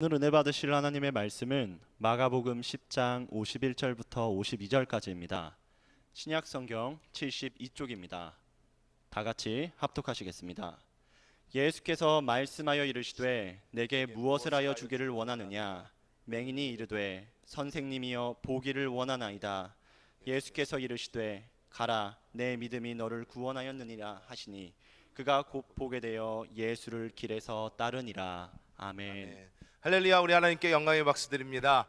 오늘 은혜 받으실 하나님의 말씀은 마가복음 10장 51절부터 52절까지입니다. 신약 성경 72쪽입니다. 다 같이 합독하시겠습니다. 예수께서 말씀하여 이르시되 내게 무엇을 하여 주기를 원하느냐? 맹인이 이르되 선생님이여 보기를 원하나이다. 예수께서 이르시되 가라, 내 믿음이 너를 구원하였느니라 하시니 그가 곧 보게 되어 예수를 길에서 따르니라. 아멘. 할렐루야. 우리 하나님께 영광의 박수 드립니다.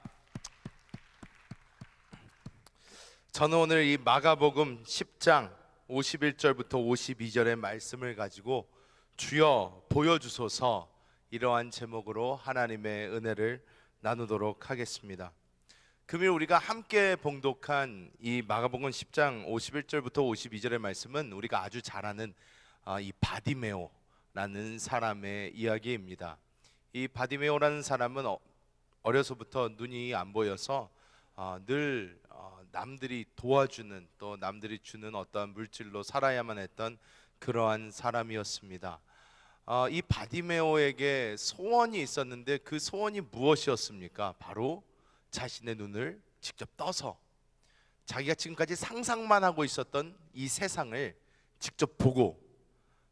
저는 오늘 이 마가복음 10장 51절부터 52절의 말씀을 가지고 주여 보여주소서, 이러한 제목으로 하나님의 은혜를 나누도록 하겠습니다. 금일 우리가 함께 봉독한 이 마가복음 10장 51절부터 52절의 말씀은 우리가 아주 잘 아는 이 바디메오라는 사람의 이야기입니다. 이 바디메오라는 사람은 어려서부터 눈이 안 보여서 늘 남들이 도와주는, 또 남들이 주는 어떠한 물질로 살아야만 했던 그러한 사람이었습니다. 이 바디메오에게 소원이 있었는데 그 소원이 무엇이었습니까? 바로 자신의 눈을 직접 떠서 자기가 지금까지 상상만 하고 있었던 이 세상을 직접 보고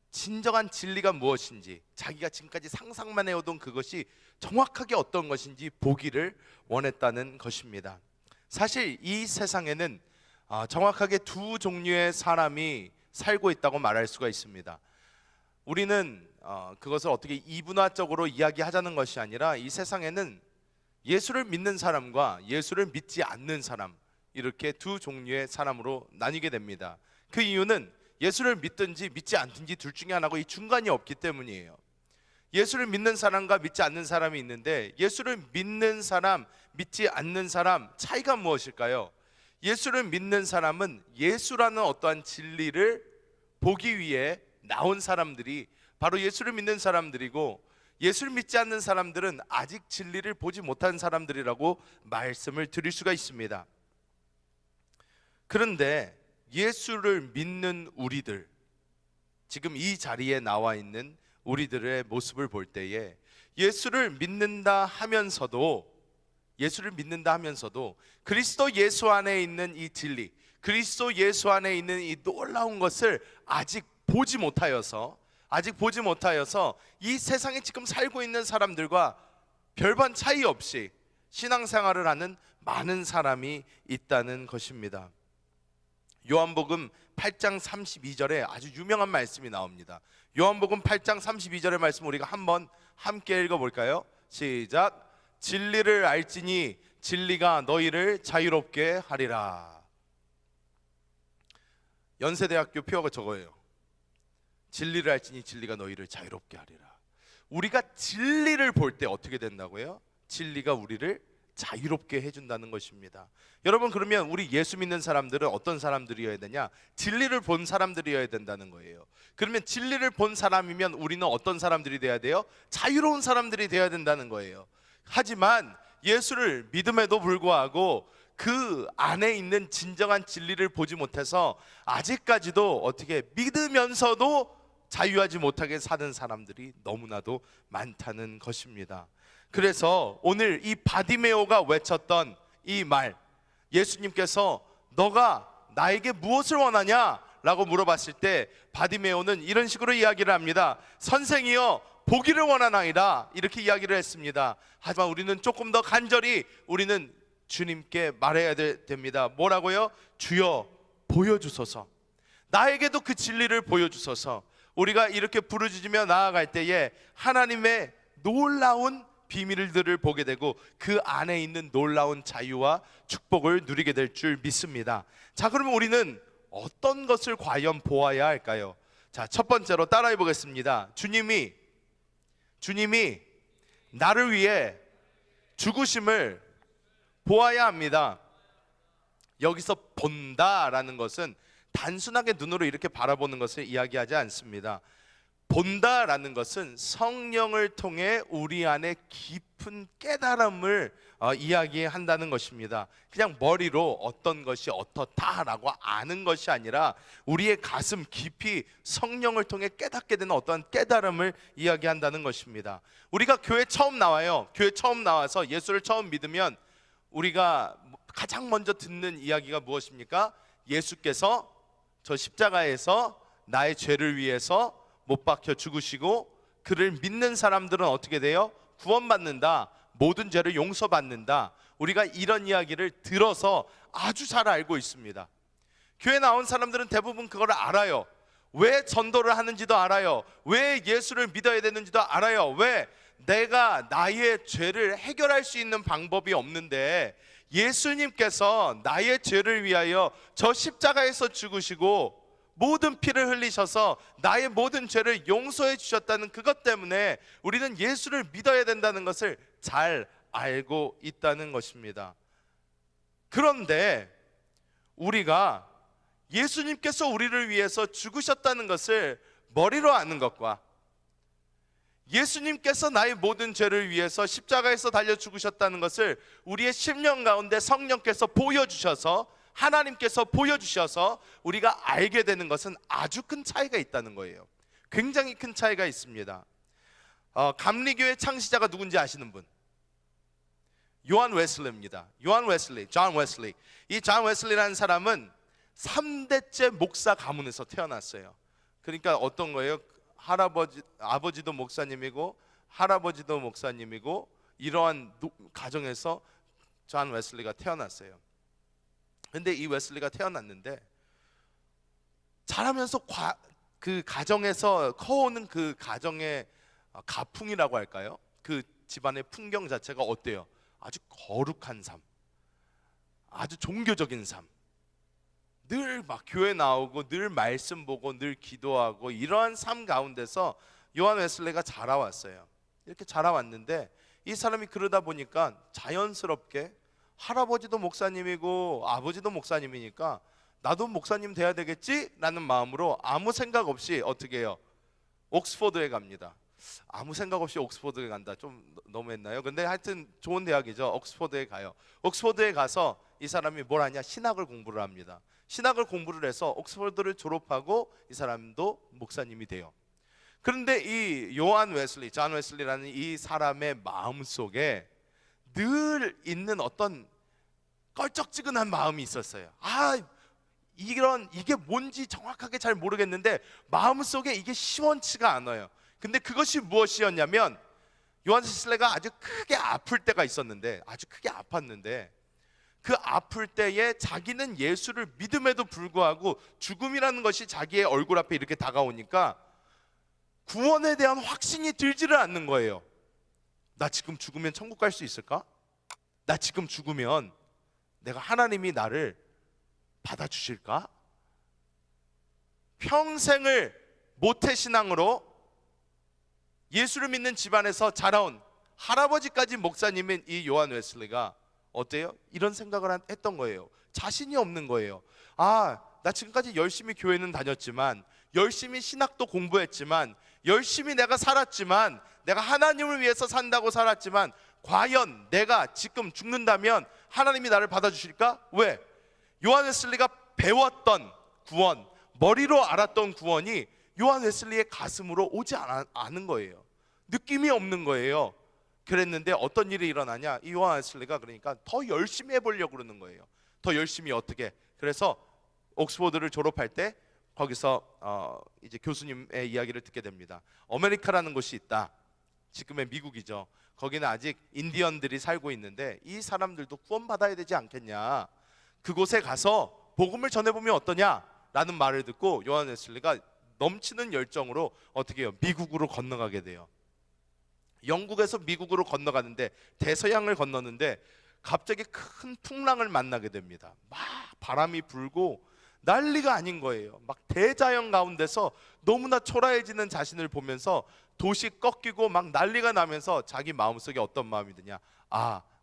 진정한 진리가 무엇인지, 자기가 지금까지 상상만 해오던 그것이 정확하게 어떤 것인지 보기를 원했다는 것입니다. 사실 이 세상에는 정확하게 두 종류의 사람이 살고 있다고 말할 수가 있습니다. 우리는 그것을 어떻게 이분화적으로 이야기하자는 것이 아니라 이 세상에는 예수를 믿는 사람과 예수를 믿지 않는 사람, 이렇게 두 종류의 사람으로 나뉘게 됩니다. 그 이유는 예수를 믿든지 믿지 않든지 둘 중에 하나고 이 중간이 없기 때문이에요. 예수를 믿는 사람과 믿지 않는 사람이 있는데, 예수를 믿는 사람, 믿지 않는 사람 차이가 무엇일까요? 예수를 믿는 사람은 예수라는 어떠한 진리를 보기 위해 나온 사람들이 바로 예수를 믿는 사람들이고, 예수를 믿지 않는 사람들은 아직 진리를 보지 못한 사람들이라고 말씀을 드릴 수가 있습니다. 그런데 예수를 믿는 우리들, 지금 이 자리에 나와 있는 우리들의 모습을 볼 때에 예수를 믿는다 하면서도 그리스도 예수 안에 있는 이 진리, 그리스도 예수 안에 있는 이 놀라운 것을 아직 보지 못하여서 이 세상에 지금 살고 있는 사람들과 별반 차이 없이 신앙생활을 하는 많은 사람이 있다는 것입니다. 요한복음 8장 32절에 아주 유명한 말씀이 나옵니다. 요한복음 8장 32절의 말씀 우리가 한번 함께 읽어볼까요? 시작. 진리를 알지니 진리가 너희를 자유롭게 하리라. 연세대학교 표어가 저거예요. 진리를 알지니 진리가 너희를 자유롭게 하리라. 우리가 진리를 볼 때 어떻게 된다고요? 진리가 우리를 자유롭게 해준다는 것입니다. 여러분, 그러면 우리 예수 믿는 사람들은 어떤 사람들이어야 되냐? 진리를 본 사람들이어야 된다는 거예요. 그러면 진리를 본 사람이면 우리는 어떤 사람들이 돼야 돼요? 자유로운 사람들이 돼야 된다는 거예요. 하지만 예수를 믿음에도 불구하고 그 안에 있는 진정한 진리를 보지 못해서 아직까지도 어떻게 믿으면서도 자유하지 못하게 사는 사람들이 너무나도 많다는 것입니다. 그래서 오늘 이 바디메오가 외쳤던 이 말, 예수님께서 너가 나에게 무엇을 원하냐? 라고 물어봤을 때 바디메오는 이런 식으로 이야기를 합니다. 선생이여 보기를 원하나이다, 이렇게 이야기를 했습니다. 하지만 우리는 조금 더 간절히 우리는 주님께 말해야 됩니다. 뭐라고요? 주여 보여주소서, 나에게도 그 진리를 보여주소서. 우리가 이렇게 부르짖으며 나아갈 때에 하나님의 놀라운 비밀들을 보게 되고 그 안에 있는 놀라운 자유와 축복을 누리게 될 줄 믿습니다. 자, 그러면 우리는 어떤 것을 과연 보아야 할까요? 자, 첫 번째로 따라해 보겠습니다. 주님이 나를 위해 죽으심을 보아야 합니다. 여기서 본다라는 것은 단순하게 눈으로 이렇게 바라보는 것을 이야기하지 않습니다. 본다라는 것은 성령을 통해 우리 안에 깊은 깊은 깨달음을 이야기한다는 것입니다. 그냥 머리로 어떤 것이 어떻다라고 아는 것이 아니라 우리의 가슴 깊이 성령을 통해 깨닫게 되는 어떤 깨달음을 이야기한다는 것입니다. 우리가 교회 처음 나와요. 교회 처음 나와서 예수를 처음 믿으면 우리가 가장 먼저 듣는 이야기가 무엇입니까? 예수께서 저 십자가에서 나의 죄를 위해서 못 박혀 죽으시고 그를 믿는 사람들은 어떻게 돼요? 구원받는다. 모든 죄를 용서받는다. 우리가 이런 이야기를 들어서 아주 잘 알고 있습니다. 교회 나온 사람들은 대부분 그걸 알아요. 왜 전도를 하는지도 알아요. 왜 예수를 믿어야 되는지도 알아요. 왜 내가 나의 죄를 해결할 수 있는 방법이 없는데 예수님께서 나의 죄를 위하여 저 십자가에서 죽으시고 모든 피를 흘리셔서 나의 모든 죄를 용서해 주셨다는 그것 때문에 우리는 예수를 믿어야 된다는 것을 잘 알고 있다는 것입니다. 그런데 우리가 예수님께서 우리를 위해서 죽으셨다는 것을 머리로 아는 것과 예수님께서 나의 모든 죄를 위해서 십자가에서 달려 죽으셨다는 것을 우리의 심령 가운데 성령께서 보여주셔서 하나님께서 보여주셔서 우리가 알게 되는 것은 아주 큰 차이가 있다는 거예요. 굉장히 큰 차이가 있습니다. 감리교의 창시자가 누군지 아시는 분? 요한 웨슬리입니다. 요한 웨슬리, 존 웨슬리. 이 존 웨슬리라는 사람은 3대째 목사 가문에서 태어났어요. 그러니까 어떤 거예요? 아버지도 목사님이고 할아버지도 목사님이고 이러한 가정에서 존 웨슬리가 태어났어요. 근데 이 웨슬리가 태어났는데 자라면서 그 가정에서 커오는 그 가정의 가풍이라고 할까요? 그 집안의 풍경 자체가 어때요? 아주 거룩한 삶, 아주 종교적인 삶, 늘 막 교회 나오고 늘 말씀 보고 늘 기도하고 이러한 삶 가운데서 요한 웨슬리가 자라왔어요. 이렇게 자라왔는데 이 사람이 그러다 보니까 자연스럽게 할아버지도 목사님이고 아버지도 목사님이니까 나도 목사님 돼야 되겠지? 라는 마음으로 아무 생각 없이 어떻게 해요? 옥스퍼드에 갑니다. 아무 생각 없이 옥스퍼드에 간다. 좀 너무했나요? 근데 하여튼 좋은 대학이죠. 옥스퍼드에 가요. 옥스퍼드에 가서 이 사람이 뭘 하냐? 신학을 공부를 합니다. 신학을 공부를 해서 옥스퍼드를 졸업하고 이 사람도 목사님이 돼요. 그런데 이 요한 웨슬리, 존 웨슬리라는 이 사람의 마음속에 늘 있는 어떤 껄쩍지근한 마음이 있었어요. 이게 뭔지 정확하게 잘 모르겠는데 마음속에 이게 시원치가 않아요. 근데 그것이 무엇이었냐면 요한 웨슬리가 아주 크게 아플 때가 있었는데, 아주 크게 아팠는데 그 아플 때에 자기는 예수를 믿음에도 불구하고 죽음이라는 것이 자기의 얼굴 앞에 이렇게 다가오니까 구원에 대한 확신이 들지를 않는 거예요. 나 지금 죽으면 천국 갈 수 있을까? 나 지금 죽으면 내가 하나님이 나를 받아주실까? 평생을 모태신앙으로 예수를 믿는 집안에서 자라온 할아버지까지 목사님인 이 요한 웨슬리가 어때요? 이런 생각을 했던 거예요. 자신이 없는 거예요. 나 지금까지 열심히 교회는 다녔지만, 열심히 신학도 공부했지만, 열심히 내가 살았지만, 내가 하나님을 위해서 산다고 살았지만 과연 내가 지금 죽는다면 하나님이 나를 받아주실까? 왜? 요한 웨슬리가 배웠던 구원, 머리로 알았던 구원이 요한 웨슬리의 가슴으로 오지 않은 거예요. 느낌이 없는 거예요. 그랬는데 어떤 일이 일어나냐? 이 요한 웨슬리가 그러니까 더 열심히 해보려고 그러는 거예요. 더 열심히 어떻게? 그래서 옥스퍼드를 졸업할 때 거기서 이제 교수님의 이야기를 듣게 됩니다. 아메리카라는 곳이 있다. 지금의 미국이죠. 거기는 아직 인디언들이 살고 있는데 이 사람들도 구원받아야 되지 않겠냐, 그곳에 가서 복음을 전해보면 어떠냐 라는 말을 듣고 요한 웨슬리가 넘치는 열정으로 어떻게 해요? 미국으로 건너가게 돼요. 영국에서 미국으로 건너가는데 대서양을 건너는데 갑자기 큰 풍랑을 만나게 됩니다. 막 바람이 불고 난리가 아닌 거예요. 막 대자연 가운데서 너무나 초라해지는 자신을 보면서 도시 꺾이고 막 난리가 나면서 자기 마음속에 어떤 마음이 드냐?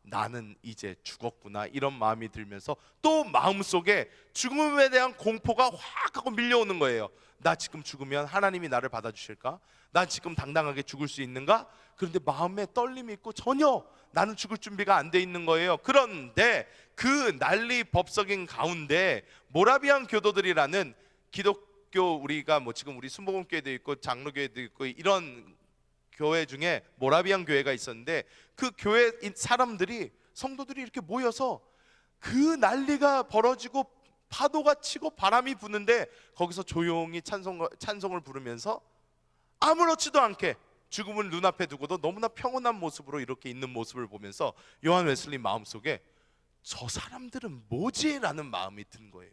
나는 이제 죽었구나, 이런 마음이 들면서 또 마음속에 죽음에 대한 공포가 확 하고 밀려오는 거예요. 나 지금 죽으면 하나님이 나를 받아주실까? 나 지금 당당하게 죽을 수 있는가? 그런데 마음에 떨림이 있고 전혀 나는 죽을 준비가 안 돼 있는 거예요. 그런데 그 난리 법석인 가운데 모라비안 교도들이라는 기독교, 우리가 뭐 지금 우리 순복음교회도 있고 장로교회도 있고 이런 교회 중에 모라비안 교회가 있었는데, 그 교회 사람들이, 성도들이 이렇게 모여서 그 난리가 벌어지고 파도가 치고 바람이 부는데 거기서 조용히 찬송을 부르면서 아무렇지도 않게 죽음을 눈앞에 두고도 너무나 평온한 모습으로 이렇게 있는 모습을 보면서 요한 웨슬리 마음속에 저 사람들은 뭐지? 라는 마음이 든 거예요.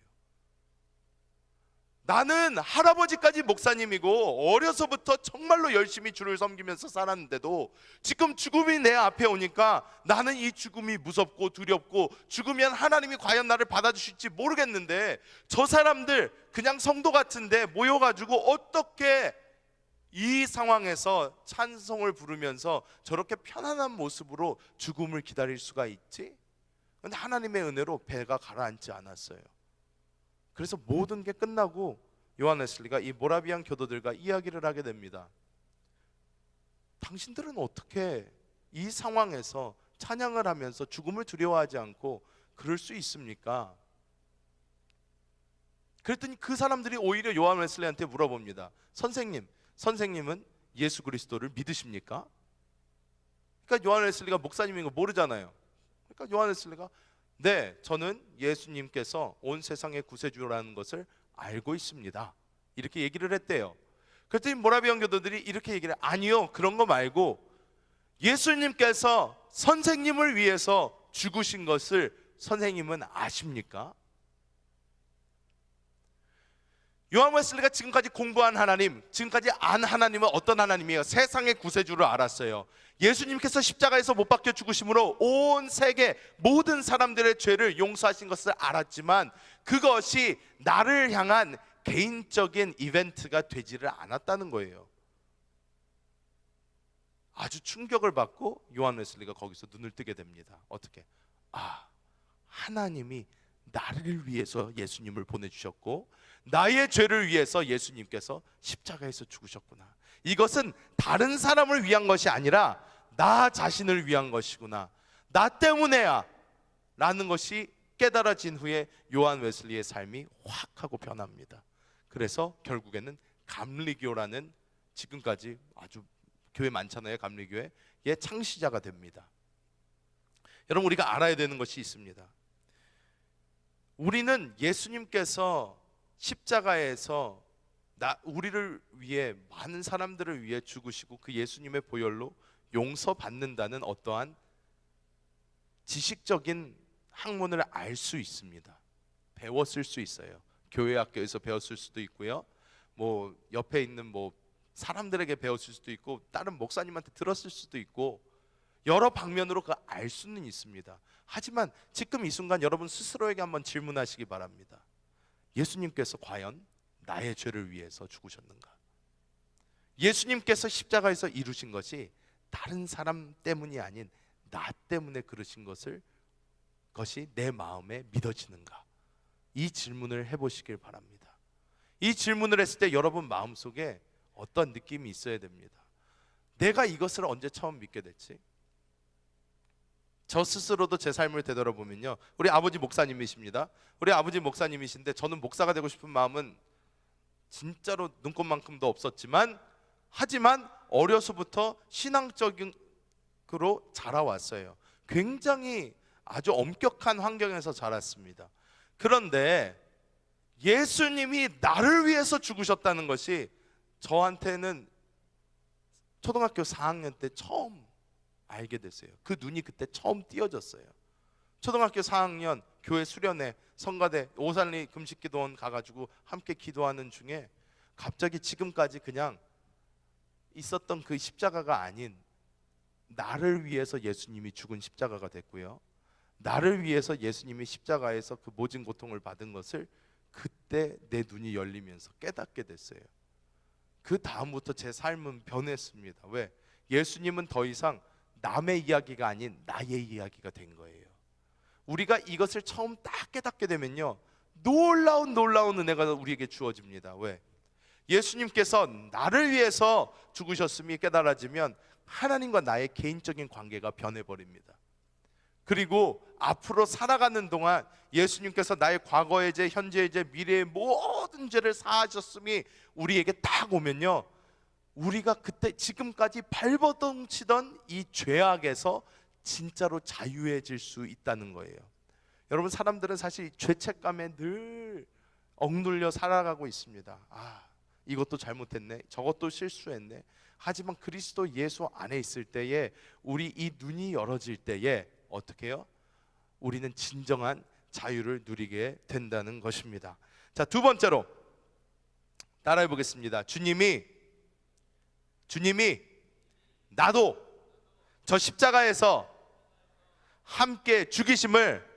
나는 할아버지까지 목사님이고 어려서부터 정말로 열심히 주를 섬기면서 살았는데도 지금 죽음이 내 앞에 오니까 나는 이 죽음이 무섭고 두렵고, 죽으면 하나님이 과연 나를 받아주실지 모르겠는데 저 사람들 그냥 성도 같은데 모여가지고 어떻게 이 상황에서 찬송을 부르면서 저렇게 편안한 모습으로 죽음을 기다릴 수가 있지? 근데 하나님의 은혜로 배가 가라앉지 않았어요. 그래서 모든 게 끝나고 요한 웨슬리가 이 모라비안 교도들과 이야기를 하게 됩니다. 당신들은 어떻게 이 상황에서 찬양을 하면서 죽음을 두려워하지 않고 그럴 수 있습니까? 그랬더니 그 사람들이 오히려 요한 웨슬리한테 물어봅니다. 선생님은 예수 그리스도를 믿으십니까? 그러니까 요한 웨슬리가 목사님인 거 모르잖아요. 그러니까 요한 웨슬리가 네, 저는 예수님께서 온 세상의 구세주라는 것을 알고 있습니다, 이렇게 얘기를 했대요. 그랬더니 모라비안 교도들이 이렇게 얘기를, 아니요, 그런 거 말고 예수님께서 선생님을 위해서 죽으신 것을 선생님은 아십니까? 요한 웨슬리가 지금까지 공부한 하나님, 지금까지 안 하나님은 어떤 하나님이에요? 세상의 구세주를 알았어요. 예수님께서 십자가에서 못 박혀 죽으심으로 온 세계 모든 사람들의 죄를 용서하신 것을 알았지만 그것이 나를 향한 개인적인 이벤트가 되지를 않았다는 거예요. 아주 충격을 받고 요한 웨슬리가 거기서 눈을 뜨게 됩니다. 어떻게? 하나님이 나를 위해서 예수님을 보내주셨고 나의 죄를 위해서 예수님께서 십자가에서 죽으셨구나. 이것은 다른 사람을 위한 것이 아니라 나 자신을 위한 것이구나, 나 때문에야 라는 것이 깨달아진 후에 요한 웨슬리의 삶이 확 하고 변합니다. 그래서 결국에는 감리교라는, 지금까지 아주 교회 많잖아요, 감리교회의 창시자가 됩니다. 여러분, 우리가 알아야 되는 것이 있습니다. 우리는 예수님께서 십자가에서 우리를 위해, 많은 사람들을 위해 죽으시고 그 예수님의 보혈로 용서받는다는 어떠한 지식적인 학문을 알 수 있습니다. 배웠을 수 있어요. 교회 학교에서 배웠을 수도 있고요, 뭐 옆에 있는 뭐 사람들에게 배웠을 수도 있고, 다른 목사님한테 들었을 수도 있고, 여러 방면으로 그 알 수는 있습니다. 하지만 지금 이 순간 여러분 스스로에게 한번 질문하시기 바랍니다. 예수님께서 과연 나의 죄를 위해서 죽으셨는가? 예수님께서 십자가에서 이루신 것이 다른 사람 때문이 아닌 나 때문에 그러신 것이 내 마음에 믿어지는가? 이 질문을 해보시길 바랍니다. 이 질문을 했을 때 여러분 마음속에 어떤 느낌이 있어야 됩니다. 내가 이것을 언제 처음 믿게 됐지? 저 스스로도 제 삶을 되돌아보면요, 우리 아버지 목사님이십니다. 우리 아버지 목사님이신데 저는 목사가 되고 싶은 마음은 진짜로 눈꼽만큼도 없었지만, 하지만 어려서부터 신앙적으로 자라왔어요. 굉장히 아주 엄격한 환경에서 자랐습니다. 그런데 예수님이 나를 위해서 죽으셨다는 것이 저한테는 초등학교 4학년 때 처음 알게 됐어요. 그 눈이 그때 처음 띄어졌어요. 초등학교 4학년 교회 수련회 성가대 오산리 금식기도원 가가지고 함께 기도하는 중에 갑자기 지금까지 그냥 있었던 그 십자가가 아닌 나를 위해서 예수님이 죽은 십자가가 됐고요, 나를 위해서 예수님이 십자가에서 그 모진 고통을 받은 것을 그때 내 눈이 열리면서 깨닫게 됐어요. 그 다음부터 제 삶은 변했습니다. 왜? 예수님은 더 이상 남의 이야기가 아닌 나의 이야기가 된 거예요. 우리가 이것을 처음 딱 깨닫게 되면요, 놀라운 은혜가 우리에게 주어집니다. 왜? 예수님께서 나를 위해서 죽으셨음이 깨달아지면 하나님과 나의 개인적인 관계가 변해버립니다. 그리고 앞으로 살아가는 동안 예수님께서 나의 과거의 죄, 현재의 죄, 미래의 모든 죄를 사하셨음이 우리에게 딱 오면요, 우리가 그때 지금까지 발버둥치던 이 죄악에서 진짜로 자유해질 수 있다는 거예요. 여러분, 사람들은 사실 죄책감에 늘 억눌려 살아가고 있습니다. 이것도 잘못했네, 저것도 실수했네. 하지만 그리스도 예수 안에 있을 때에, 우리 이 눈이 열어질 때에 어떻게 해요? 우리는 진정한 자유를 누리게 된다는 것입니다. 자, 두 번째로 따라해 보겠습니다. 주님이 나도 저 십자가에서 함께 죽이심을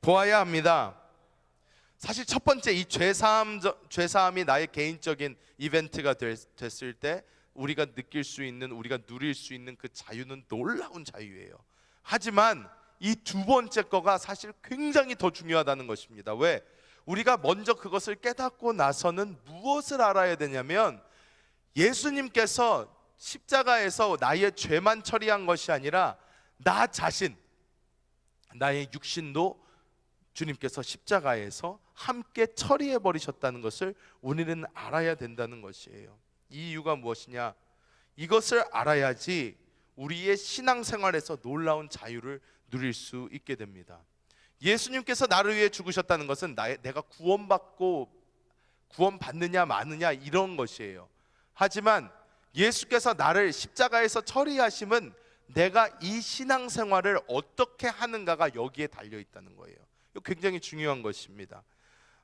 보아야 합니다. 사실 첫 번째 이 죄사함이 나의 개인적인 이벤트가 됐을 때 우리가 느낄 수 있는, 우리가 누릴 수 있는 그 자유는 놀라운 자유예요. 하지만 이 두 번째 거가 사실 굉장히 더 중요하다는 것입니다. 왜? 우리가 먼저 그것을 깨닫고 나서는 무엇을 알아야 되냐면, 예수님께서 십자가에서 나의 죄만 처리한 것이 아니라 나 자신, 나의 육신도 주님께서 십자가에서 함께 처리해 버리셨다는 것을 우리는 알아야 된다는 것이에요. 이 이유가 무엇이냐? 이것을 알아야지 우리의 신앙생활에서 놀라운 자유를 누릴 수 있게 됩니다. 예수님께서 나를 위해 죽으셨다는 것은 내가 구원받느냐 마느냐 이런 것이에요. 하지만 예수께서 나를 십자가에서 처리하심은 내가 이 신앙생활을 어떻게 하는가가 여기에 달려 있다는 거예요. 이거 굉장히 중요한 것입니다.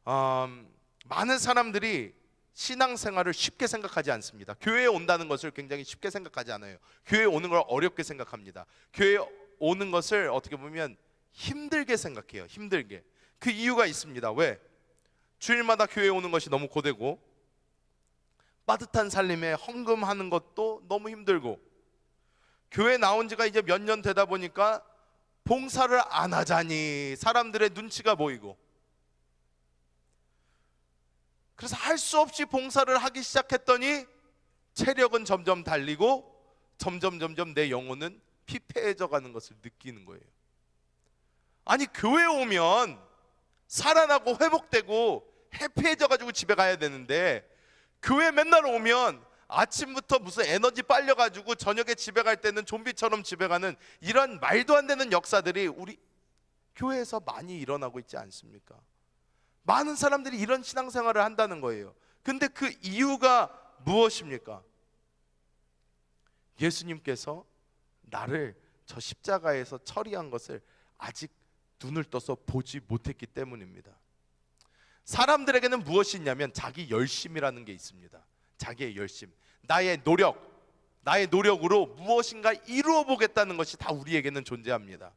많은 사람들이 신앙생활을 쉽게 생각하지 않습니다. 교회에 온다는 것을 굉장히 쉽게 생각하지 않아요. 교회에 오는 걸 어렵게 생각합니다. 교회에 오는 것을 어떻게 보면 힘들게 생각해요. 힘들게. 그 이유가 있습니다. 왜? 주일마다 교회에 오는 것이 너무 고되고, 빠듯한 살림에 헌금하는 것도 너무 힘들고, 교회 나온 지가 이제 몇 년 되다 보니까 봉사를 안 하자니 사람들의 눈치가 보이고, 그래서 할 수 없이 봉사를 하기 시작했더니 체력은 점점 달리고 점점 내 영혼은 피폐해져 가는 것을 느끼는 거예요. 아니, 교회 오면 살아나고 회복되고 해피해져 가지고 집에 가야 되는데, 교회 맨날 오면 아침부터 무슨 에너지 빨려 가지고 저녁에 집에 갈 때는 좀비처럼 집에 가는 이런 말도 안 되는 역사들이 우리 교회에서 많이 일어나고 있지 않습니까? 많은 사람들이 이런 신앙생활을 한다는 거예요. 근데 그 이유가 무엇입니까? 예수님께서 나를 저 십자가에서 처리한 것을 아직 눈을 떠서 보지 못했기 때문입니다. 사람들에게는 무엇이 있냐면 자기 열심이라는 게 있습니다. 자기의 열심, 나의 노력으로 무엇인가 이루어 보겠다는 것이 다 우리에게는 존재합니다.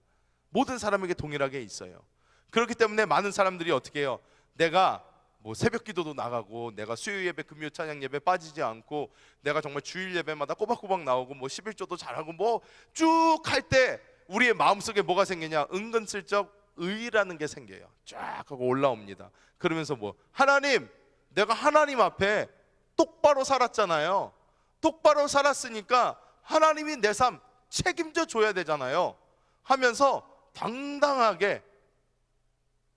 모든 사람에게 동일하게 있어요. 그렇기 때문에 많은 사람들이 어떻게 해요? 내가 뭐 새벽 기도도 나가고, 내가 수요 예배, 금요 찬양 예배 빠지지 않고, 내가 정말 주일 예배마다 꼬박꼬박 나오고, 뭐 11조도 잘하고, 뭐 쭉 할 때 우리의 마음속에 뭐가 생기냐? 은근슬쩍 의라는 게 생겨요. 쫙 하고 올라옵니다. 그러면서 뭐, 하나님, 내가 하나님 앞에 똑바로 살았잖아요. 똑바로 살았으니까 하나님이 내 삶 책임져 줘야 되잖아요 하면서 당당하게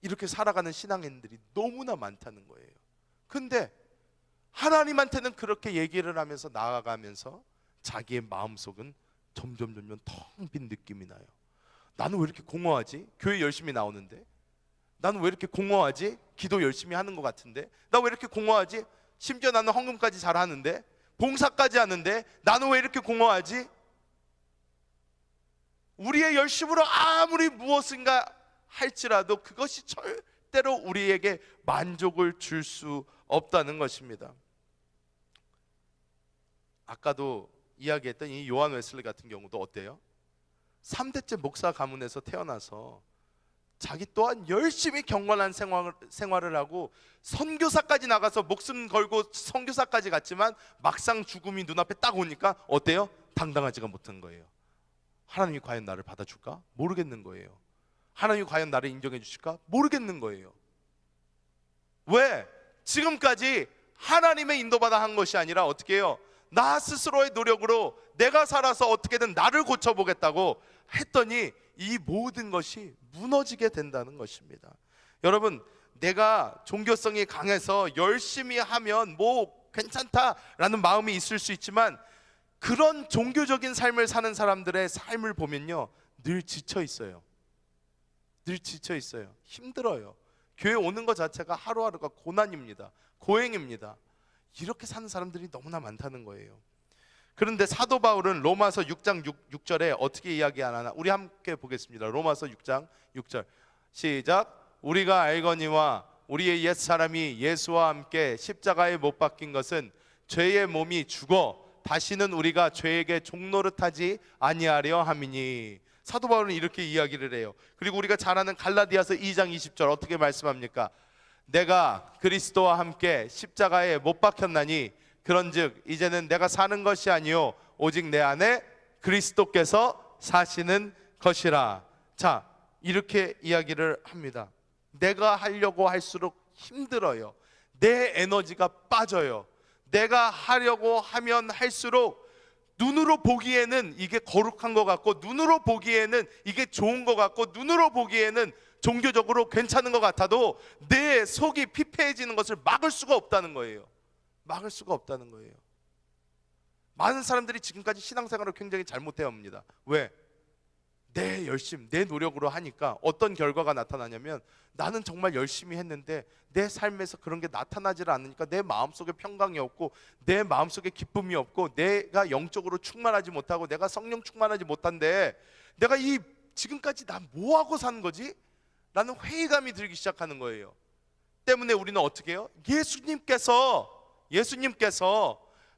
이렇게 살아가는 신앙인들이 너무나 많다는 거예요. 근데 하나님한테는 그렇게 얘기를 하면서 나아가면서 자기의 마음속은 점점 텅 빈 느낌이 나요. 나는 왜 이렇게 공허하지? 교회 열심히 나오는데. 나는 왜 이렇게 공허하지? 기도 열심히 하는 것 같은데. 나 왜 이렇게 공허하지? 심지어 나는 헌금까지 잘하는데, 봉사까지 하는데 나는 왜 이렇게 공허하지? 우리의 열심으로 아무리 무엇인가 할지라도 그것이 절대로 우리에게 만족을 줄 수 없다는 것입니다. 아까도 이야기했던 이 요한 웨슬리 같은 경우도 어때요? 3대째 목사 가문에서 태어나서 자기 또한 열심히 경건한 생활을 하고 선교사까지 나가서 목숨 걸고 선교사까지 갔지만 막상 죽음이 눈앞에 딱 오니까 어때요? 당당하지가 못한 거예요. 하나님이 과연 나를 받아줄까? 모르겠는 거예요. 하나님이 과연 나를 인정해 주실까? 모르겠는 거예요. 왜? 지금까지 하나님의 인도받아 한 것이 아니라 어떻게 해요? 나 스스로의 노력으로 내가 살아서 어떻게든 나를 고쳐보겠다고 했더니 이 모든 것이 무너지게 된다는 것입니다. 여러분, 내가 종교성이 강해서 열심히 하면 뭐 괜찮다라는 마음이 있을 수 있지만 그런 종교적인 삶을 사는 사람들의 삶을 보면요, 늘 지쳐 있어요. 늘 지쳐 있어요. 힘들어요. 교회 오는 것 자체가 하루하루가 고난입니다. 고행입니다. 이렇게 사는 사람들이 너무나 많다는 거예요. 그런데 사도 바울은 로마서 6장 6절에 어떻게 이야기하나 우리 함께 보겠습니다. 로마서 6장 6절 시작. 우리가 알거니와 우리의 옛사람이 예수와 함께 십자가에 못 박힌 것은 죄의 몸이 죽어 다시는 우리가 죄에게 종노릇하지 아니하려 함이니. 사도 바울은 이렇게 이야기를 해요. 그리고 우리가 잘 아는 갈라디아서 2장 20절 어떻게 말씀합니까? 내가 그리스도와 함께 십자가에 못 박혔나니 그런즉 이제는 내가 사는 것이 아니요 오직 내 안에 그리스도께서 사시는 것이라. 자, 이렇게 이야기를 합니다. 내가 하려고 할수록 힘들어요. 내 에너지가 빠져요. 내가 하려고 하면 할수록 눈으로 보기에는 이게 거룩한 것 같고, 눈으로 보기에는 이게 좋은 것 같고, 눈으로 보기에는 종교적으로 괜찮은 것 같아도 내 속이 피폐해지는 것을 막을 수가 없다는 거예요. 막을 수가 없다는 거예요. 많은 사람들이 지금까지 신앙생활을 굉장히 잘못해 옵니다. 왜? 내 열심, 내 노력으로 하니까 어떤 결과가 나타나냐면 나는 정말 열심히 했는데 내 삶에서 그런 게 나타나질 않으니까 내 마음속에 평강이 없고 내 마음속에 기쁨이 없고 내가 영적으로 충만하지 못하고 내가 성령 충만하지 못한데 내가 이 지금까지 난 뭐하고 사는 거지? 라는 회의감이 들기 시작하는 거예요. 때문에 우리는 어떻게 해요? 예수님께서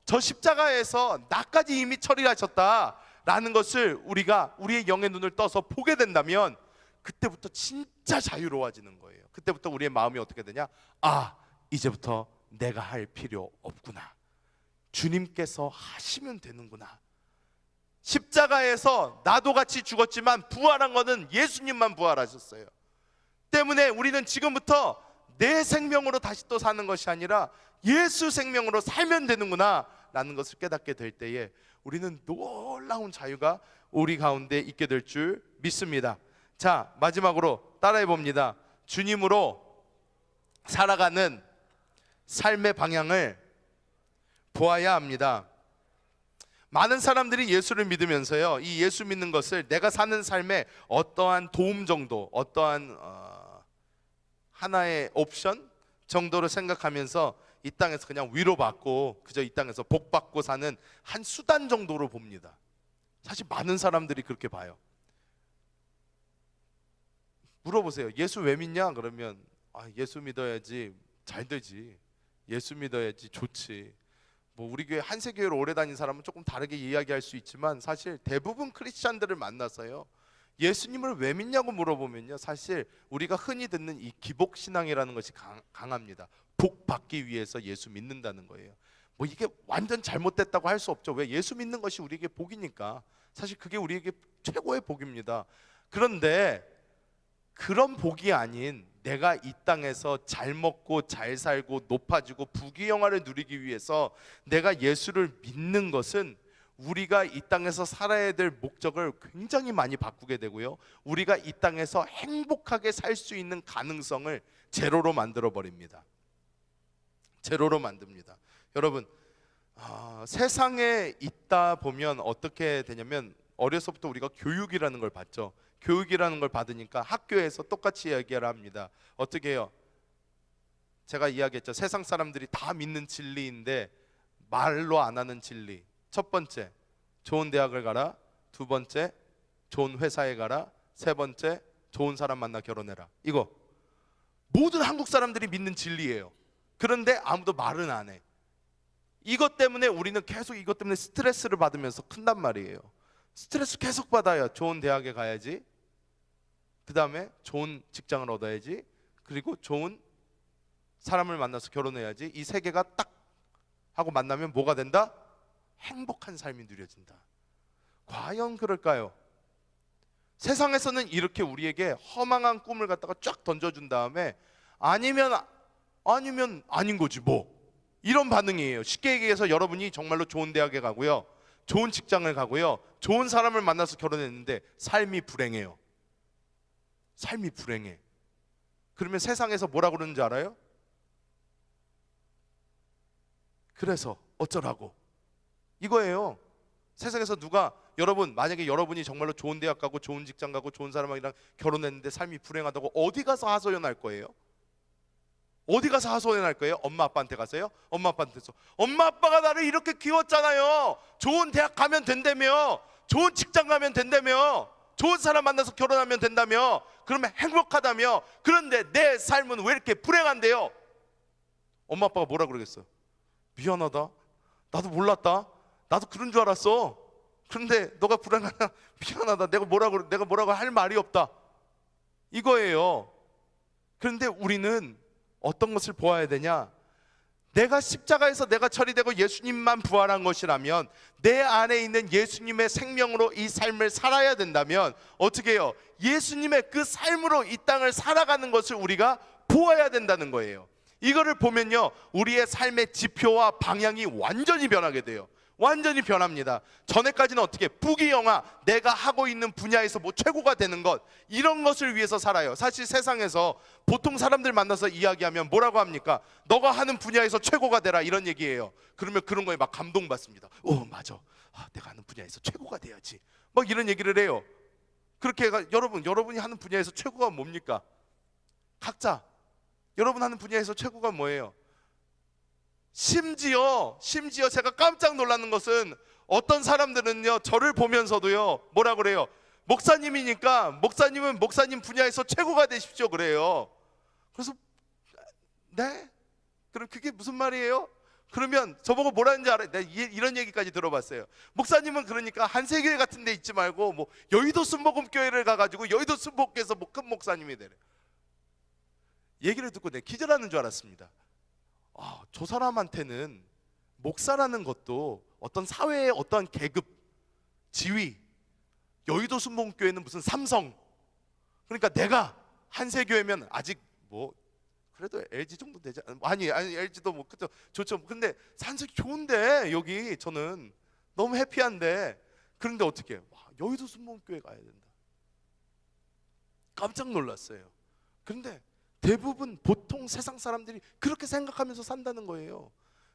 저 십자가에서 나까지 이미 처리하셨다라는 것을 우리가 우리의 영의 눈을 떠서 보게 된다면 그때부터 진짜 자유로워지는 거예요. 그때부터 우리의 마음이 어떻게 되냐? 아, 이제부터 내가 할 필요 없구나. 주님께서 하시면 되는구나. 십자가에서 나도 같이 죽었지만 부활한 것은 예수님만 부활하셨어요. 때문에 우리는 지금부터 내 생명으로 다시 또 사는 것이 아니라 예수 생명으로 살면 되는구나 라는 것을 깨닫게 될 때에 우리는 놀라운 자유가 우리 가운데 있게 될 줄 믿습니다. 자, 마지막으로 따라해 봅니다. 주님으로 살아가는 삶의 방향을 보아야 합니다. 많은 사람들이 예수를 믿으면서요, 이 예수 믿는 것을 내가 사는 삶에 어떠한 도움 정도, 어떠한 하나의 옵션 정도로 생각하면서 이 땅에서 그냥 위로받고 그저 이 땅에서 복받고 사는 한 수단 정도로 봅니다. 사실 많은 사람들이 그렇게 봐요. 물어보세요. 예수 왜 믿냐? 그러면 예수 믿어야지 잘 되지. 예수 믿어야지 좋지. 뭐 우리 교회 한세교회로 오래 다닌 사람은 조금 다르게 이야기할 수 있지만 사실 대부분 크리스찬들을 만나서요, 예수님을 왜 믿냐고 물어보면요, 사실 우리가 흔히 듣는 이 기복신앙이라는 것이 강합니다. 복 받기 위해서 예수 믿는다는 거예요. 뭐 이게 완전 잘못됐다고 할 수 없죠. 왜? 예수 믿는 것이 우리에게 복이니까. 사실 그게 우리에게 최고의 복입니다. 그런데 그런 복이 아닌 내가 이 땅에서 잘 먹고 잘 살고 높아지고 부귀영화를 누리기 위해서 내가 예수를 믿는 것은 우리가 이 땅에서 살아야 될 목적을 굉장히 많이 바꾸게 되고요, 우리가 이 땅에서 행복하게 살 수 있는 가능성을 제로로 만들어 버립니다. 제로로 만듭니다. 여러분, 세상에 있다 보면 어떻게 되냐면 어려서부터 우리가 교육이라는 걸 받죠. 교육이라는 걸 받으니까 학교에서 똑같이 이야기를 합니다. 어떻게 해요? 제가 이야기했죠. 세상 사람들이 다 믿는 진리인데 말로 안 하는 진리. 첫 번째, 좋은 대학을 가라. 두 번째, 좋은 회사에 가라. 세 번째, 좋은 사람 만나 결혼해라. 이거 모든 한국 사람들이 믿는 진리예요. 그런데 아무도 말은 안 해. 이것 때문에 우리는 계속 이것 때문에 스트레스를 받으면서 큰단 말이에요. 스트레스 계속 받아요. 좋은 대학에 가야지, 그 다음에 좋은 직장을 얻어야지, 그리고 좋은 사람을 만나서 결혼해야지. 이 세 개가 딱 하고 만나면 뭐가 된다? 행복한 삶이 누려진다. 과연 그럴까요? 세상에서는 이렇게 우리에게 허망한 꿈을 갖다가 쫙 던져준 다음에 아니면 아닌 거지 뭐, 이런 반응이에요. 쉽게 얘기해서 여러분이 정말로 좋은 대학에 가고요, 좋은 직장을 가고요, 좋은 사람을 만나서 결혼했는데 삶이 불행해요. 삶이 불행해. 그러면 세상에서 뭐라 그러는 줄 알아요? 그래서 어쩌라고, 이거예요. 세상에서 누가, 여러분 만약에 여러분이 정말로 좋은 대학 가고 좋은 직장 가고 좋은 사람이랑 결혼했는데 삶이 불행하다고 어디 가서 하소연할 거예요? 어디 가서 하소연할 거예요? 엄마 아빠한테 가서요? 엄마 아빠한테서 엄마 아빠가 나를 이렇게 키웠잖아요, 좋은 대학 가면 된다며, 좋은 직장 가면 된다며, 좋은 사람 만나서 결혼하면 된다며, 그러면 행복하다며, 그런데 내 삶은 왜 이렇게 불행한데요? 엄마 아빠가 뭐라 그러겠어? 미안하다, 나도 몰랐다, 나도 그런 줄 알았어, 그런데 너가 불행하다, 미안하다, 내가 뭐라고 할 말이 없다, 이거예요. 그런데 우리는 어떤 것을 보아야 되냐? 내가 십자가에서 내가 처리되고 예수님만 부활한 것이라면, 내 안에 있는 예수님의 생명으로 이 삶을 살아야 된다면 어떻게 해요? 예수님의 그 삶으로 이 땅을 살아가는 것을 우리가 보아야 된다는 거예요. 이거를 보면요, 우리의 삶의 지표와 방향이 완전히 변하게 돼요. 완전히 변합니다. 전에까지는 어떻게, 부귀영화, 내가 하고 있는 분야에서 뭐 최고가 되는 것, 이런 것을 위해서 살아요. 사실 세상에서 보통 사람들 만나서 이야기하면 뭐라고 합니까? 너가 하는 분야에서 최고가 되라, 이런 얘기예요. 그러면 그런 거에 막 감동받습니다. 오 맞아, 내가 하는 분야에서 최고가 돼야지, 막 이런 얘기를 해요. 그렇게 여러분이 하는 분야에서 최고가 뭡니까? 각자 여러분 하는 분야에서 최고가 뭐예요? 심지어 제가 깜짝 놀라는 것은, 어떤 사람들은요 저를 보면서도요 뭐라 그래요? 목사님이니까 목사님은 목사님 분야에서 최고가 되십시오 그래요. 그래서 네? 그럼 그게 무슨 말이에요? 그러면 저보고 뭐라는지 알아요? 내가 이런 얘기까지 들어봤어요. 목사님은 그러니까 한세교회 같은 데 있지 말고 뭐 여의도 순복음교회를 가가지고 여의도 순복음교회에서 뭐 큰 목사님이 되래. 얘기를 듣고 내가 기절하는 줄 알았습니다. 저 사람한테는 목사라는 것도 어떤 사회의 어떤 계급, 지위, 여의도 순복음교회는 무슨 삼성, 그러니까 내가 한세교회면 아직 뭐 그래도 LG 정도 되지 아니 LG도 뭐 그죠, 좋죠. 근데 산sek이 좋은데 여기 저는 너무 해피한데, 그런데 어떻게 여의도 순복음교회 가야 된다. 깜짝 놀랐어요. 그런데 대부분 보통 세상 사람들이 그렇게 생각하면서 산다는 거예요.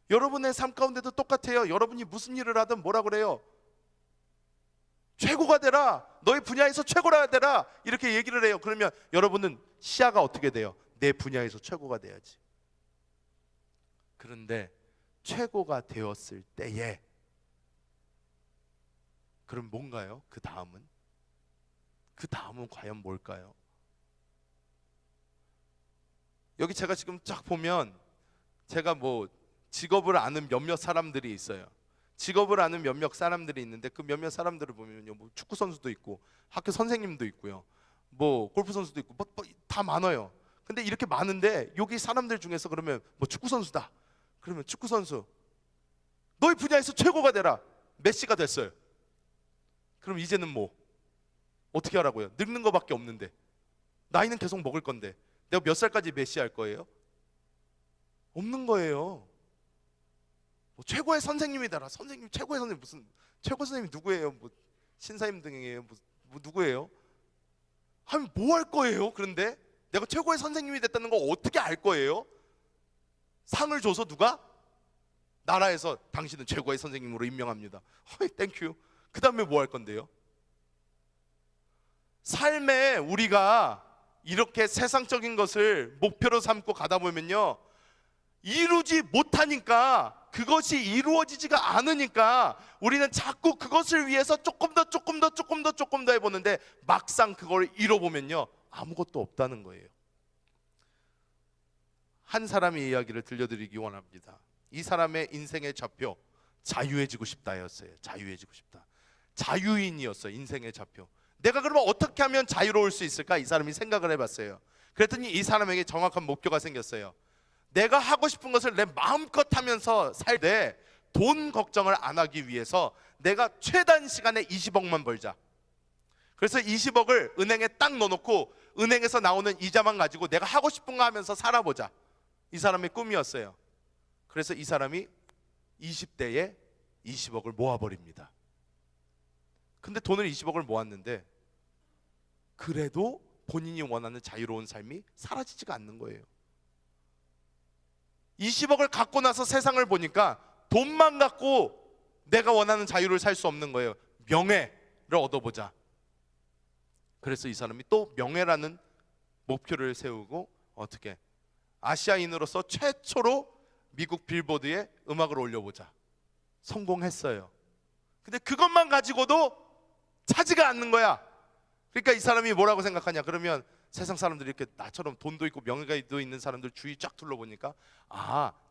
여러분의 삶 가운데도 똑같아요. 여러분이 무슨 일을 하든 뭐라 그래요? 최고가 되라, 너의 분야에서 최고라 되라, 이렇게 얘기를 해요. 그러면 여러분은 시야가 어떻게 돼요? 내 분야에서 최고가 돼야지. 그런데 최고가 되었을 때에 그럼 뭔가요? 그 다음은 과연 뭘까요? 여기 제가 지금 쫙 보면 제가 뭐 직업을 아는 몇몇 사람들이 있어요. 직업을 아는 몇몇 사람들이 있는데 그 몇몇 사람들을 보면요, 뭐 축구 선수도 있고 학교 선생님도 있고요, 뭐 골프 선수도 있고 다 많아요. 근데 이렇게 많은데 여기 사람들 중에서 그러면 뭐 축구 선수다, 그러면 축구 선수 너희 분야에서 최고가 되라, 메시가 됐어요. 그럼 이제는 뭐 어떻게 하라고요? 늙는 거밖에 없는데, 나이는 계속 먹을 건데 내가 몇 살까지 메시 할 거예요? 없는 거예요. 뭐 최고의 선생님이 되라, 선생님 최고의 선생님, 무슨 최고 선생님이 누구예요? 뭐 신사임 등이에요? 뭐 누구예요? 하면 뭐 할 거예요? 그런데 내가 최고의 선생님이 됐다는 거 어떻게 알 거예요? 상을 줘서 누가? 나라에서 당신은 최고의 선생님으로 임명합니다. 땡큐. 그 다음에 뭐 할 건데요? 삶에 우리가 이렇게 세상적인 것을 목표로 삼고 가다 보면요, 이루지 못하니까, 그것이 이루어지지가 않으니까 우리는 자꾸 그것을 위해서 조금 더 해보는데 막상 그걸 이뤄보면요 아무것도 없다는 거예요. 한 사람의 이야기를 들려드리기 원합니다. 이 사람의 인생의 좌표, 자유해지고 싶다였어요. 자유해지고 싶다. 자유인이었어요. 인생의 좌표. 내가 그러면 어떻게 하면 자유로울 수 있을까? 이 사람이 생각을 해봤어요. 그랬더니 이 사람에게 정확한 목표가 생겼어요. 내가 하고 싶은 것을 내 마음껏 하면서 살 때 돈 걱정을 안 하기 위해서 내가 최단 시간에 20억만 벌자. 그래서 20억을 은행에 딱 넣어놓고 은행에서 나오는 이자만 가지고 내가 하고 싶은 거 하면서 살아보자. 이 사람의 꿈이었어요. 그래서 이 사람이 20대에 20억을 모아버립니다. 근데 돈을 20억을 모았는데 그래도 본인이 원하는 자유로운 삶이 사라지지가 않는 거예요. 20억을 갖고 나서 세상을 보니까 돈만 갖고 내가 원하는 자유를 살 수 없는 거예요. 명예를 얻어보자. 그래서 이 사람이 또 명예라는 목표를 세우고 어떻게 아시아인으로서 최초로 미국 빌보드에 음악을 올려보자. 성공했어요. 근데 그것만 가지고도 차지가 않는 거야. 그러니까 이 사람이 뭐라고 생각하냐? 그러면 세상 사람들이 이렇게 나처럼 돈도 있고 명예가 있는 사람들 주위 쫙 둘러보니까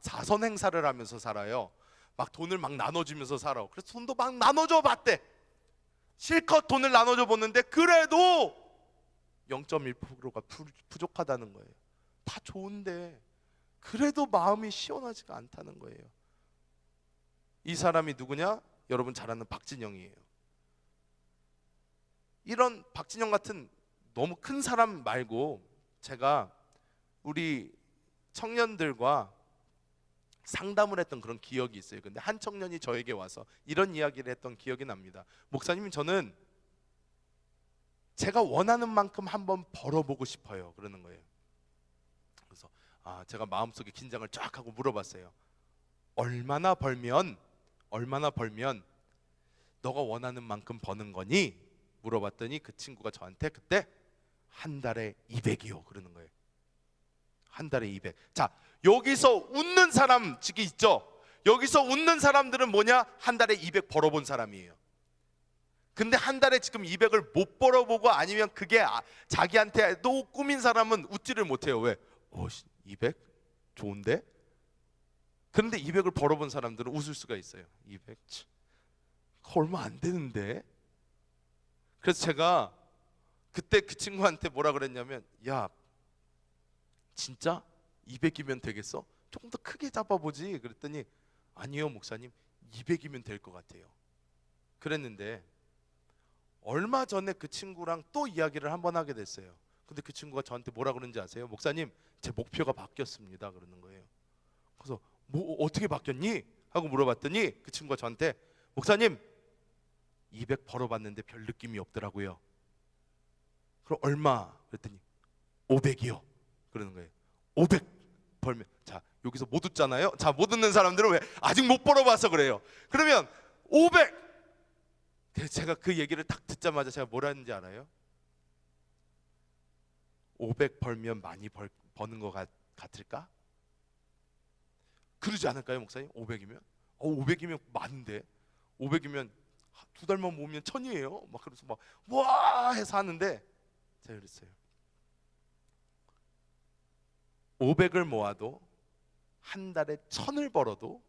자선 행사를 하면서 살아요. 막 돈을 막 나눠주면서 살아. 그래서 돈도 막 나눠줘 봤대. 실컷 돈을 나눠줘 보는데 그래도 0.1%가 부족하다는 거예요. 다 좋은데 그래도 마음이 시원하지가 않다는 거예요. 이 사람이 누구냐? 여러분 잘 아는 박진영이에요. 이런 박진영 같은 너무 큰 사람 말고 제가 우리 청년들과 상담을 했던 그런 기억이 있어요. 근데 한 청년이 저에게 와서 이런 이야기를 했던 기억이 납니다. 목사님, 저는 제가 원하는 만큼 한번 벌어보고 싶어요. 그러는 거예요. 그래서 제가 마음속에 긴장을 쫙 하고 물어봤어요. 얼마나 벌면 너가 원하는 만큼 버는 거니? 물어봤더니 그 친구가 저한테 그때 한 달에 200이요 그러는 거예요. 한 달에 200. 자, 여기서 웃는 사람 지금 있죠? 여기서 웃는 사람들은 뭐냐? 한 달에 200 벌어본 사람이에요. 근데 한 달에 지금 200을 못 벌어보고 아니면 그게 자기한테 또 꾸민 사람은 웃지를 못해요. 왜? 200? 좋은데? 그런데 200을 벌어본 사람들은 웃을 수가 있어요. 200? 얼마 안 되는데? 그래서 제가 그때 그 친구한테 뭐라 그랬냐면, 야, 진짜 200이면 되겠어? 조금 더 크게 잡아보지. 그랬더니 아니요 목사님, 200이면 될 것 같아요. 그랬는데 얼마 전에 그 친구랑 또 이야기를 한번 하게 됐어요. 근데 그 친구가 저한테 뭐라 그러는지 아세요? 목사님, 제 목표가 바뀌었습니다 그러는 거예요. 그래서 뭐 어떻게 바뀌었니? 하고 물어봤더니 그 친구가 저한테, 목사님, 200 벌어봤는데 별 느낌이 없더라고요. 그럼 얼마? 그랬더니 500이요 그러는 거예요. 500 벌면, 자, 여기서 못 웃잖아요. 자, 못 웃는 사람들은 왜? 아직 못 벌어봐서 그래요. 그러면 500. 제가 그 얘기를 딱 듣자마자 제가 뭐라 했는지 알아요? 500 벌면 많이 버는 것 같을까? 그러지 않을까요 목사님? 500이면? 500이면 많은데 500이면 두 달만 모으면 1000이에요 막 그래서 막 와 해서 하는데 제가 그랬어요. 500을 모아도 한 달에 1000을 벌어도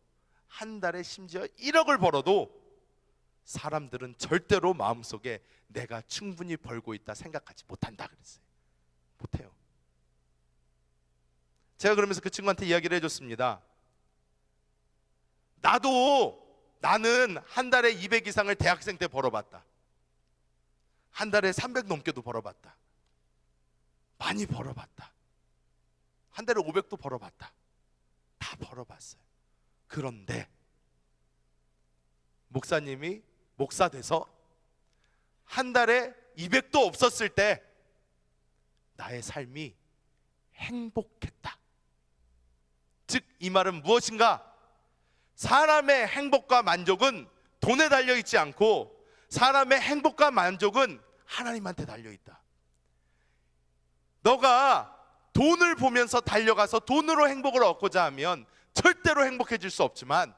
한 달에 심지어 1억을 벌어도 사람들은 절대로 마음속에 내가 충분히 벌고 있다 생각하지 못한다 그랬어요. 못해요. 제가 그러면서 그 친구한테 이야기를 해줬습니다. 나는 한 달에 200 이상을 대학생 때 벌어봤다. 한 달에 300 넘게도 벌어봤다. 많이 벌어봤다. 한 달에 500도 벌어봤다. 다 벌어봤어요. 그런데 목사님이 목사 돼서 한 달에 200도 없었을 때 나의 삶이 행복했다. 즉 이 말은 무엇인가? 사람의 행복과 만족은 돈에 달려있지 않고 사람의 행복과 만족은 하나님한테 달려있다. 너가 돈을 보면서 달려가서 돈으로 행복을 얻고자 하면 절대로 행복해질 수 없지만,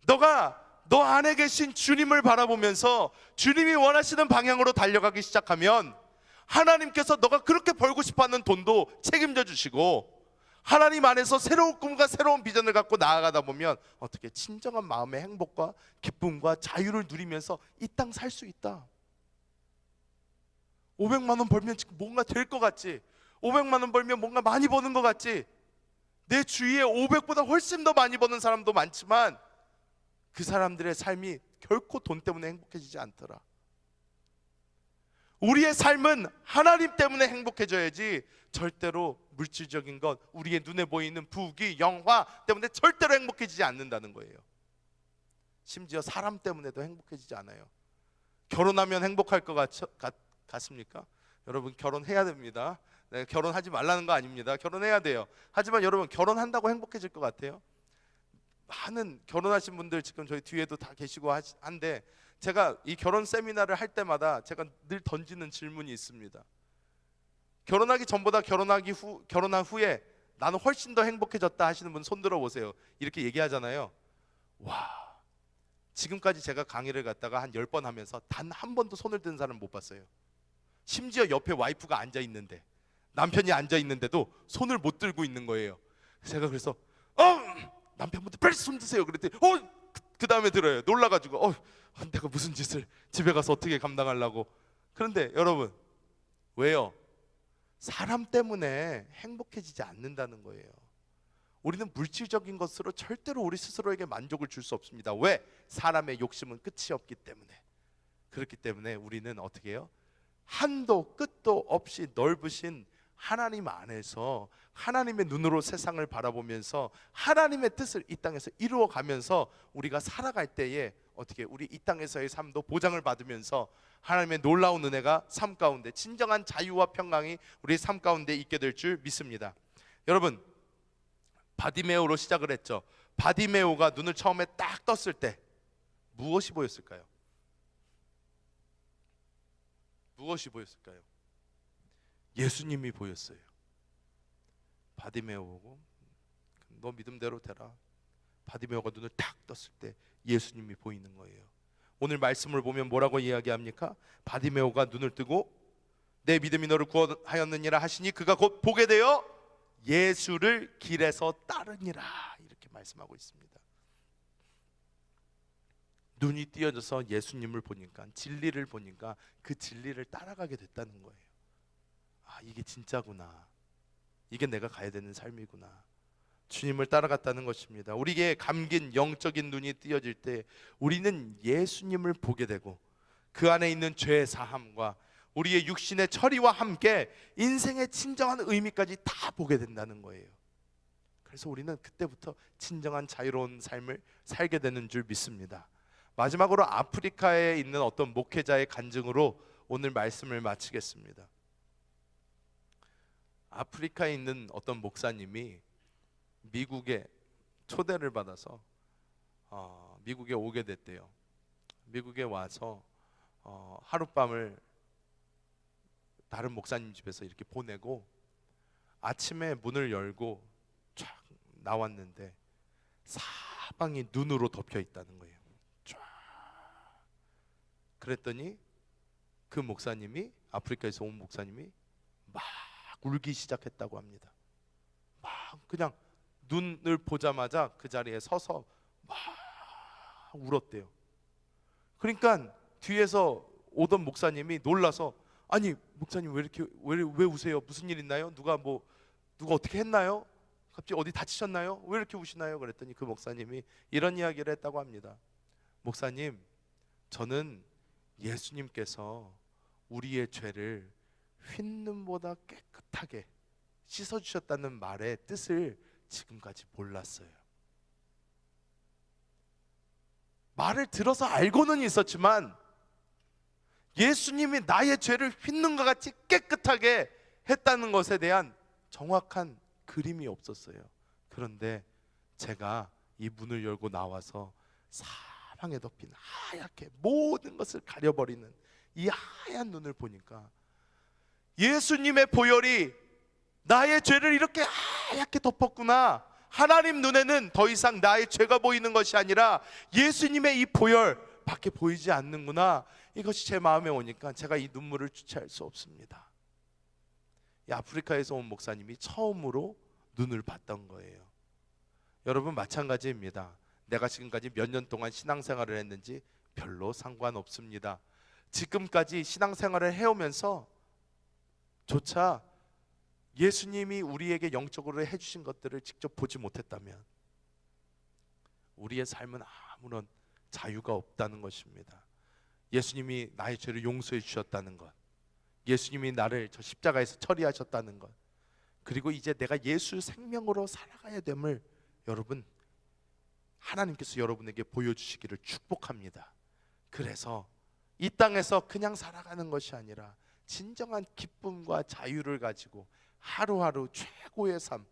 너가 너 안에 계신 주님을 바라보면서 주님이 원하시는 방향으로 달려가기 시작하면 하나님께서 너가 그렇게 벌고 싶어하는 돈도 책임져 주시고, 하나님 안에서 새로운 꿈과 새로운 비전을 갖고 나아가다 보면 어떻게 진정한 마음의 행복과 기쁨과 자유를 누리면서 이 땅 살 수 있다. 500만 원 벌면 지금 뭔가 될 것 같지? 500만 원 벌면 뭔가 많이 버는 것 같지? 내 주위에 500보다 훨씬 더 많이 버는 사람도 많지만 그 사람들의 삶이 결코 돈 때문에 행복해지지 않더라. 우리의 삶은 하나님 때문에 행복해져야지 절대로 물질적인 것, 우리의 눈에 보이는 부귀, 영화 때문에 절대로 행복해지지 않는다는 거예요. 심지어 사람 때문에도 행복해지지 않아요. 결혼하면 행복할 것 같습니까? 여러분, 결혼해야 됩니다. 네, 결혼하지 말라는 거 아닙니다. 결혼해야 돼요. 하지만 여러분, 결혼한다고 행복해질 것 같아요? 많은 결혼하신 분들 지금 저희 뒤에도 다 계시고 한데, 제가 이 결혼 세미나를 할 때마다 제가 늘 던지는 질문이 있습니다. 결혼하기 전보다 결혼한 후에 나는 훨씬 더 행복해졌다 하시는 분 손 들어 보세요. 이렇게 얘기하잖아요. 와, 지금까지 제가 강의를 갔다가 한 10번 하면서 단 한 번도 손을 든 사람 못 봤어요. 심지어 옆에 와이프가 앉아 있는데, 남편이 앉아 있는데도 손을 못 들고 있는 거예요. 제가 그래서 남편분들 빨리 손 드세요 그랬더니 그 다음에 들어요. 놀라가지고 내가 무슨 짓을 집에 가서 어떻게 감당하려고. 그런데 여러분, 왜요? 사람 때문에 행복해지지 않는다는 거예요. 우리는 물질적인 것으로 절대로 우리 스스로에게 만족을 줄 수 없습니다. 왜? 사람의 욕심은 끝이 없기 때문에. 그렇기 때문에 우리는 어떻게 해요? 한도 끝도 없이 넓으신 하나님 안에서 하나님의 눈으로 세상을 바라보면서 하나님의 뜻을 이 땅에서 이루어가면서 우리가 살아갈 때에 어떻게 우리 이 땅에서의 삶도 보장을 받으면서 하나님의 놀라운 은혜가 삶 가운데 진정한 자유와 평강이 우리 삶 가운데 있게 될 줄 믿습니다. 여러분, 바디메오로 시작을 했죠. 바디메오가 눈을 처음에 딱 떴을 때 무엇이 보였을까요? 무엇이 보였을까요? 예수님이 보였어요. 바디메오 보고 너 믿음대로 되라. 바디메오가 눈을 딱 떴을 때 예수님이 보이는 거예요. 오늘 말씀을 보면 뭐라고 이야기합니까? 바디메오가 눈을 뜨고 내 믿음이 너를 구원하였느니라 하시니 그가 곧 보게 되어 예수를 길에서 따르니라, 이렇게 말씀하고 있습니다. 눈이 띄어져서 예수님을 보니까, 진리를 보니까 그 진리를 따라가게 됐다는 거예요. 이게 진짜구나. 이게 내가 가야 되는 삶이구나. 주님을 따라갔다는 것입니다. 우리에게 감긴 영적인 눈이 띄어질 때 우리는 예수님을 보게 되고 그 안에 있는 죄의 사함과 우리의 육신의 처리와 함께 인생의 진정한 의미까지 다 보게 된다는 거예요. 그래서 우리는 그때부터 진정한 자유로운 삶을 살게 되는 줄 믿습니다. 마지막으로 아프리카에 있는 어떤 목회자의 간증으로 오늘 말씀을 마치겠습니다. 아프리카에 있는 어떤 목사님이 미국에 초대를 받아서 미국에 오게 됐대요. 미국에 와서 하룻밤을 다른 목사님 집에서 이렇게 보내고 아침에 문을 열고 쫙 나왔는데 사방이 눈으로 덮여 있다는 거예요. 쫙. 그랬더니 그 목사님이, 아프리카에서 온 목사님이 막 울기 시작했다고 합니다. 막 그냥 눈을 보자마자 그 자리에 서서 막 울었대요. 그러니까 뒤에서 오던 목사님이 놀라서 아니 목사님 왜 우세요? 무슨 일 있나요? 누가 어떻게 했나요? 갑자기 어디 다치셨나요? 왜 이렇게 우시나요? 그랬더니 그 목사님이 이런 이야기를 했다고 합니다. 목사님, 저는 예수님께서 우리의 죄를 흰눈보다 깨끗하게 씻어주셨다는 말의 뜻을 지금까지 몰랐어요. 말을 들어서 알고는 있었지만 예수님이 나의 죄를 흰눈과 같이 깨끗하게 했다는 것에 대한 정확한 그림이 없었어요. 그런데 제가 이 문을 열고 나와서 사방에 덮인 하얗게 모든 것을 가려버리는 이 하얀 눈을 보니까 예수님의 보혈이 나의 죄를 이렇게 하얗게 덮었구나. 하나님 눈에는 더 이상 나의 죄가 보이는 것이 아니라 예수님의 이 보혈 밖에 보이지 않는구나. 이것이 제 마음에 오니까 제가 이 눈물을 주체할 수 없습니다. 이 아프리카에서 온 목사님이 처음으로 눈을 봤던 거예요. 여러분, 마찬가지입니다. 내가 지금까지 몇 년 동안 신앙생활을 했는지 별로 상관없습니다. 지금까지 신앙생활을 해오면서 조차 예수님이 우리에게 영적으로 해주신 것들을 직접 보지 못했다면 우리의 삶은 아무런 자유가 없다는 것입니다. 예수님이 나의 죄를 용서해 주셨다는 것, 예수님이 나를 저 십자가에서 처리하셨다는 것, 그리고 이제 내가 예수 생명으로 살아가야 됨을 여러분 하나님께서 여러분에게 보여주시기를 축복합니다. 그래서 이 땅에서 그냥 살아가는 것이 아니라 진정한 기쁨과 자유를 가지고 하루하루 최고의 삶,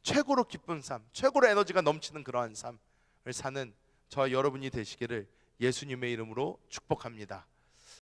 최고로 기쁜 삶, 최고로 에너지가 넘치는 그러한 삶을 사는 저와 여러분이 되시기를 예수님의 이름으로 축복합니다.